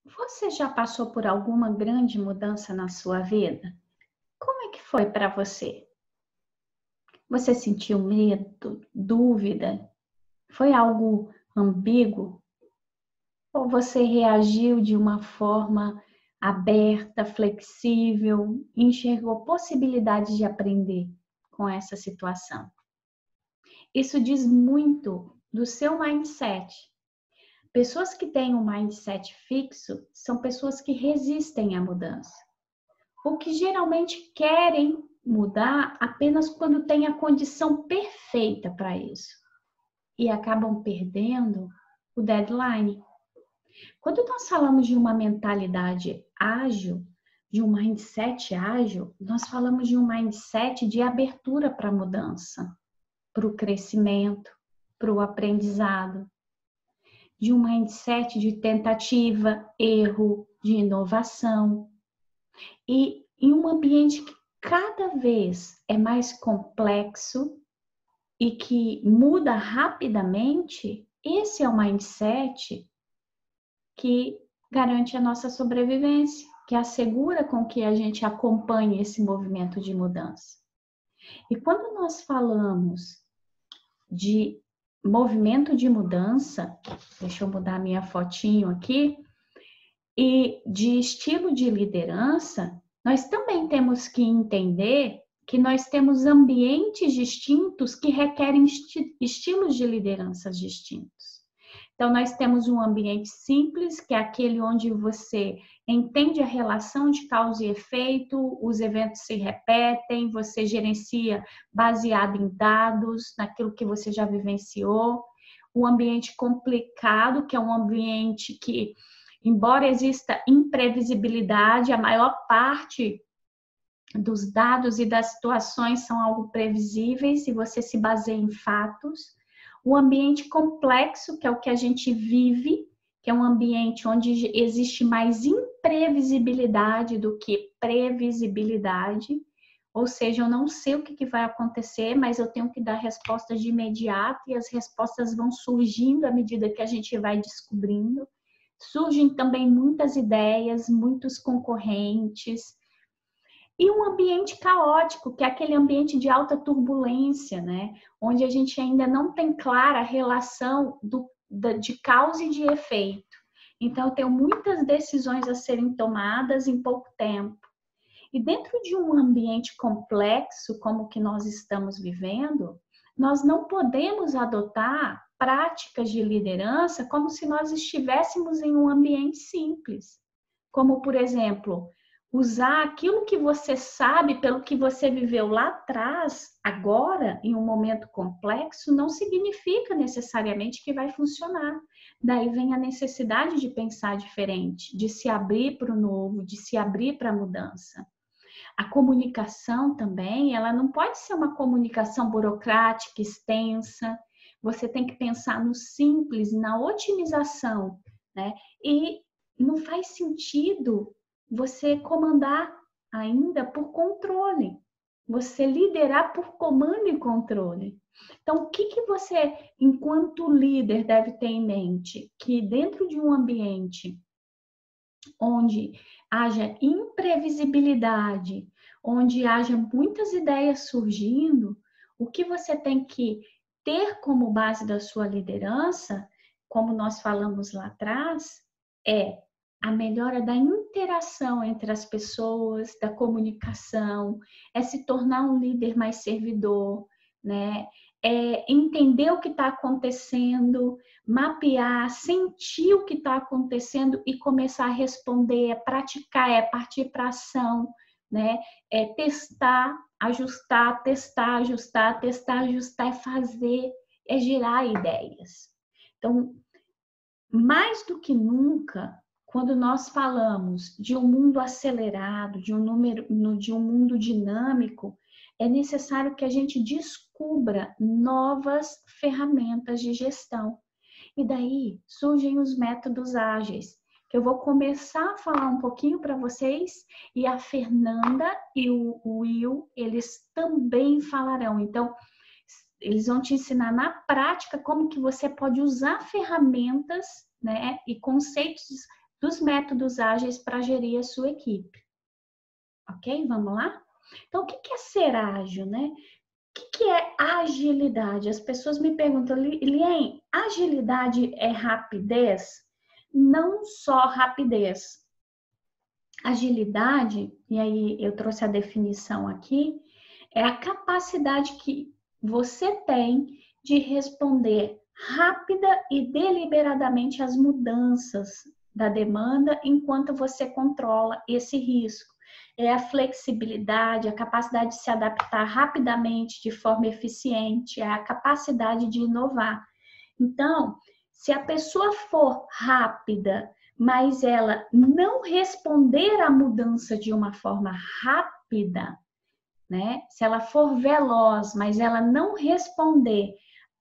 Você já passou por alguma grande mudança na sua vida? Como é que foi para você? Você sentiu medo, dúvida? Foi algo ambíguo? Ou você reagiu de uma forma aberta, flexível, enxergou possibilidades de aprender com essa situação? Isso diz muito do seu mindset. Pessoas que têm um mindset fixo são pessoas que resistem à mudança. O que geralmente querem mudar apenas quando tem a condição perfeita para isso e acabam perdendo o deadline. Quando nós falamos de uma mentalidade ágil, de um mindset ágil, nós falamos de um mindset de abertura para a mudança, para o crescimento, para o aprendizado, de um mindset de tentativa, erro, de inovação. E em um ambiente que cada vez é mais complexo e que muda rapidamente, esse é o mindset que garante a nossa sobrevivência, que assegura com que a gente acompanhe esse movimento de mudança. E quando nós falamos de movimento de mudança, deixa eu mudar minha fotinho aqui, e de estilo de liderança, nós também temos que entender que nós temos ambientes distintos que requerem estilos de lideranças distintos. Então, nós temos um ambiente simples, que é aquele onde você entende a relação de causa e efeito, os eventos se repetem, você gerencia baseado em dados, naquilo que você já vivenciou. O ambiente complicado, que é um ambiente que, embora exista imprevisibilidade, a maior parte dos dados e das situações são algo previsíveis e você se baseia em fatos. O ambiente complexo, que é o que a gente vive, que é um ambiente onde existe mais imprevisibilidade do que previsibilidade, ou seja, eu não sei o que vai acontecer, mas eu tenho que dar respostas de imediato e as respostas vão surgindo à medida que a gente vai descobrindo. Surgem também muitas ideias, muitos concorrentes, e um ambiente caótico, que é aquele ambiente de alta turbulência, né? Onde a gente ainda não tem clara a relação de causa e de efeito. Então, eu tenho muitas decisões a serem tomadas em pouco tempo. E dentro de um ambiente complexo como o que nós estamos vivendo, nós não podemos adotar práticas de liderança como se nós estivéssemos em um ambiente simples. Como, por exemplo, usar aquilo que você sabe pelo que você viveu lá atrás, agora, em um momento complexo, não significa necessariamente que vai funcionar. Daí vem a necessidade de pensar diferente, de se abrir para o novo, de se abrir para a mudança. A comunicação também, ela não pode ser uma comunicação burocrática, extensa. Você tem que pensar no simples, na otimização, né? E não faz sentido você comandar ainda por controle, você liderar por comando e controle. Então, o que você, enquanto líder, deve ter em mente? Que dentro de um ambiente onde haja imprevisibilidade, onde haja muitas ideias surgindo, o que você tem que ter como base da sua liderança, como nós falamos lá atrás, é a melhora da interação entre as pessoas, da comunicação, é se tornar um líder mais servidor, né? É entender o que está acontecendo, mapear, sentir o que está acontecendo e começar a responder, é praticar, é partir para ação, né? É testar, ajustar, testar, ajustar, testar, ajustar, é fazer, é gerar ideias. Então, mais do que nunca, quando nós falamos de um mundo acelerado, de um mundo dinâmico, é necessário que a gente descubra novas ferramentas de gestão. E daí surgem os métodos ágeis, que eu vou começar a falar um pouquinho para vocês, e a Fernanda e o Will, eles também falarão. Então, eles vão te ensinar na prática como que você pode usar ferramentas, né, e conceitos dos métodos ágeis para gerir a sua equipe. Ok? Vamos lá? Então, o que é ser ágil, né? O que é agilidade? As pessoas me perguntam, Lien, agilidade é rapidez? Não só rapidez. Agilidade, e aí eu trouxe a definição aqui, é a capacidade que você tem de responder rápida e deliberadamente às mudanças da demanda enquanto você controla esse risco. É a flexibilidade, a capacidade de se adaptar rapidamente de forma eficiente, é a capacidade de inovar. Então, se a pessoa for rápida, mas ela não responder à mudança de uma forma rápida, né? Se ela for veloz, mas ela não responder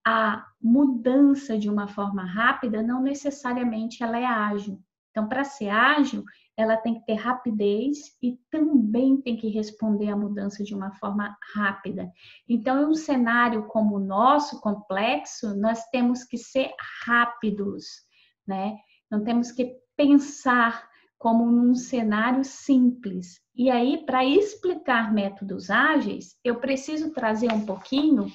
à mudança de uma forma rápida, não necessariamente ela é ágil. Então, para ser ágil, ela tem que ter rapidez e também tem que responder à mudança de uma forma rápida. Então, em um cenário como o nosso, complexo, nós temos que ser rápidos, né? Não temos que pensar como num cenário simples. E aí, para explicar métodos ágeis, eu preciso trazer um pouquinho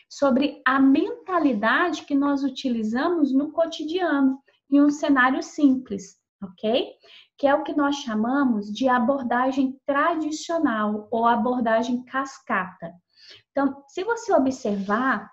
sobre a mentalidade que nós utilizamos no cotidiano, em um cenário simples, ok? Que é o que nós chamamos de abordagem tradicional ou abordagem cascata. Então, se você observar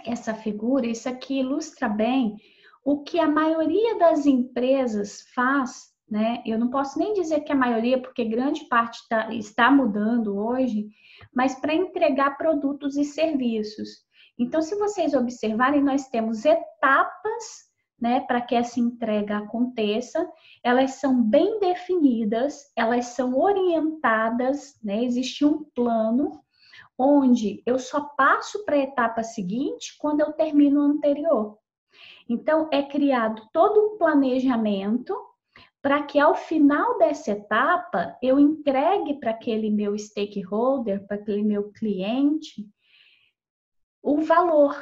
essa figura, isso aqui ilustra bem o que a maioria das empresas faz, né? Eu não posso nem dizer que a maioria, porque grande parte está mudando hoje, mas para entregar produtos e serviços. Então, se vocês observarem, nós temos etapas, né, para que essa entrega aconteça. Elas são bem definidas, elas são orientadas, né? Existe um plano onde eu só passo para a etapa seguinte quando eu termino o anterior. Então, é criado todo um planejamento para que ao final dessa etapa eu entregue para aquele meu stakeholder, para aquele meu cliente, o valor,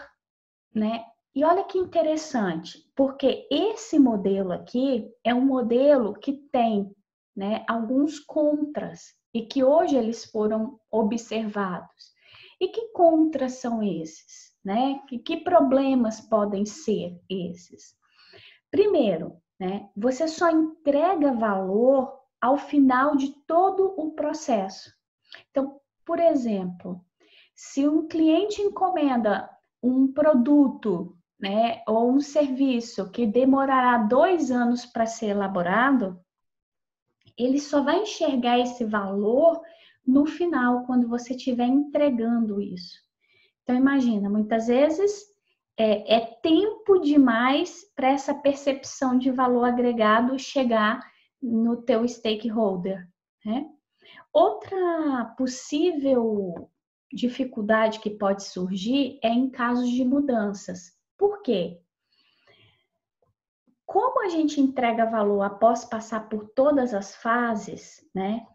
né? E olha que interessante, porque esse modelo aqui é um modelo que tem, né, alguns contras e que hoje eles foram observados. E que contras são esses, né? Que problemas podem ser esses? Primeiro, né, você só entrega valor ao final de todo o processo. Então, por exemplo, se um cliente encomenda um produto, né, ou um serviço que demorará 2 anos para ser elaborado, ele só vai enxergar esse valor no final, quando você estiver entregando isso. Então, imagina, muitas vezes é tempo demais para essa percepção de valor agregado chegar no teu stakeholder, né? Outra possível dificuldade que pode surgir é em casos de mudanças. Por quê? Como a gente entrega valor após passar por todas as fases, né?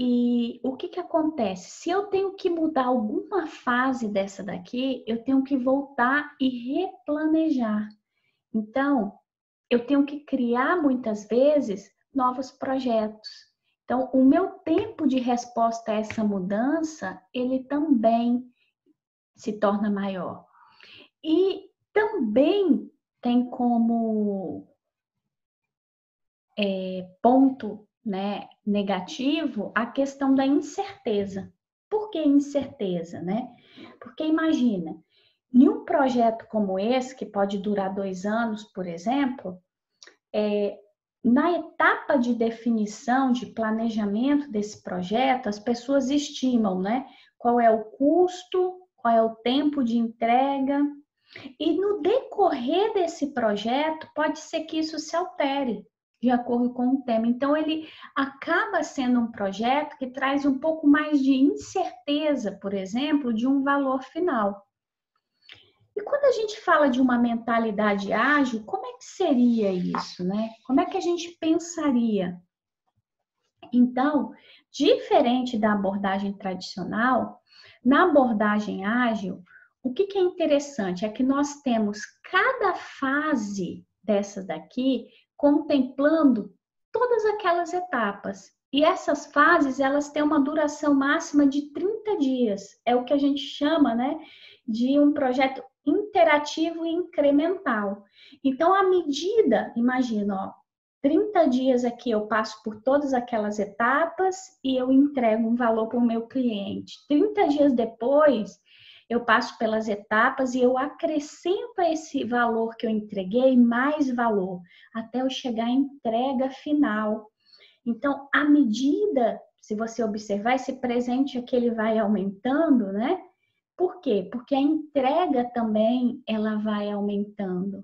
E o que acontece? Se eu tenho que mudar alguma fase dessa daqui, eu tenho que voltar e replanejar. Então, eu tenho que criar muitas vezes novos projetos. Então, o meu tempo de resposta a essa mudança, ele também se torna maior. E também tem como ponto, né, negativo a questão da incerteza. Por que incerteza, né? Porque imagina, em um projeto como esse, que pode durar 2 anos, por exemplo, na etapa de definição, de planejamento desse projeto, as pessoas estimam, né, qual é o custo, qual é o tempo de entrega, e no decorrer desse projeto, pode ser que isso se altere de acordo com o tema. Então, ele acaba sendo um projeto que traz um pouco mais de incerteza, por exemplo, de um valor final. E quando a gente fala de uma mentalidade ágil, como é que seria isso, né? Como é que a gente pensaria? Então, diferente da abordagem tradicional, na abordagem ágil, o que é interessante é que nós temos cada fase dessas daqui contemplando todas aquelas etapas. E essas fases, elas têm uma duração máxima de 30 dias. É o que a gente chama, né, de um projeto interativo e incremental. Então, à medida, imagina, ó, 30 dias aqui eu passo por todas aquelas etapas e eu entrego um valor para o meu cliente. 30 dias depois, eu passo pelas etapas e eu acrescento a esse valor que eu entreguei mais valor, até eu chegar à entrega final. Então, à medida, se você observar, esse presente aqui ele vai aumentando, né? Por quê? Porque a entrega também ela vai aumentando.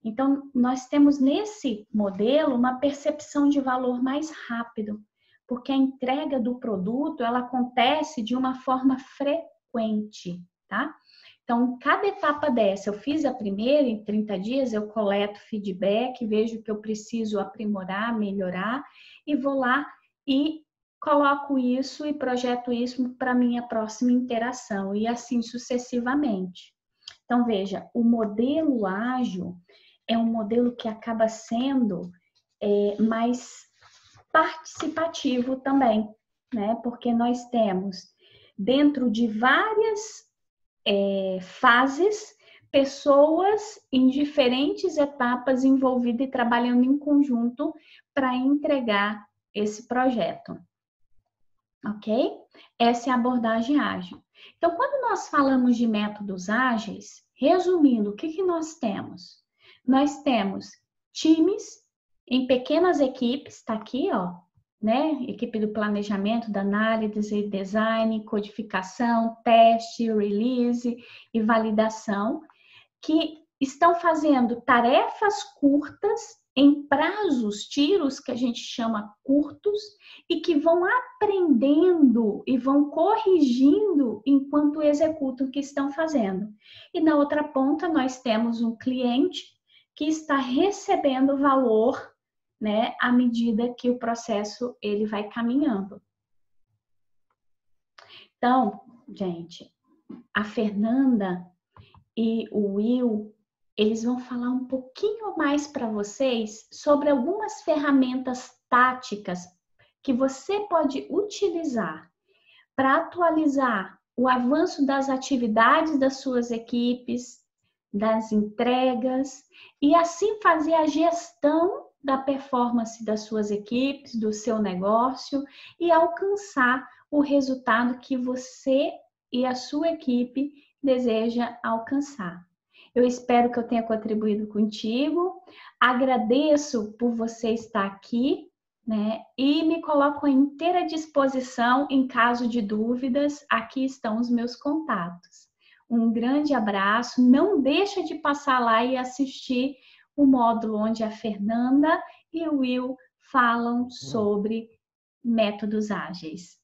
Então, nós temos nesse modelo uma percepção de valor mais rápido, porque a entrega do produto ela acontece de uma forma frequente, tá? Então, cada etapa dessa, eu fiz a primeira, em 30 dias eu coleto feedback, vejo que eu preciso aprimorar, melhorar, e vou lá e coloco isso e projeto isso para a minha próxima interação, e assim sucessivamente. Então, veja, o modelo ágil é um modelo que acaba sendo mais participativo também, né? Porque nós temos, dentro de várias fases, pessoas em diferentes etapas envolvidas e trabalhando em conjunto para entregar esse projeto. Ok? Essa é a abordagem ágil. Então, quando nós falamos de métodos ágeis, resumindo, o que nós temos? Nós temos times em pequenas equipes, está aqui, ó, né? Equipe do planejamento, da análise, design, codificação, teste, release e validação, que estão fazendo tarefas curtas em prazos, tiros que a gente chama curtos, e que vão aprendendo e vão corrigindo enquanto executam o que estão fazendo. E na outra ponta nós temos um cliente que está recebendo valor, né, à medida que o processo ele vai caminhando. Então, gente, a Fernanda e o Will, eles vão falar um pouquinho mais para vocês sobre algumas ferramentas táticas que você pode utilizar para atualizar o avanço das atividades das suas equipes, das entregas, e assim fazer a gestão da performance das suas equipes, do seu negócio, e alcançar o resultado que você e a sua equipe deseja alcançar. Eu espero que eu tenha contribuído contigo, agradeço por você estar aqui, né? E me coloco à inteira disposição em caso de dúvidas, aqui estão os meus contatos. Um grande abraço, não deixa de passar lá e assistir o módulo onde a Fernanda e o Will falam sobre métodos ágeis.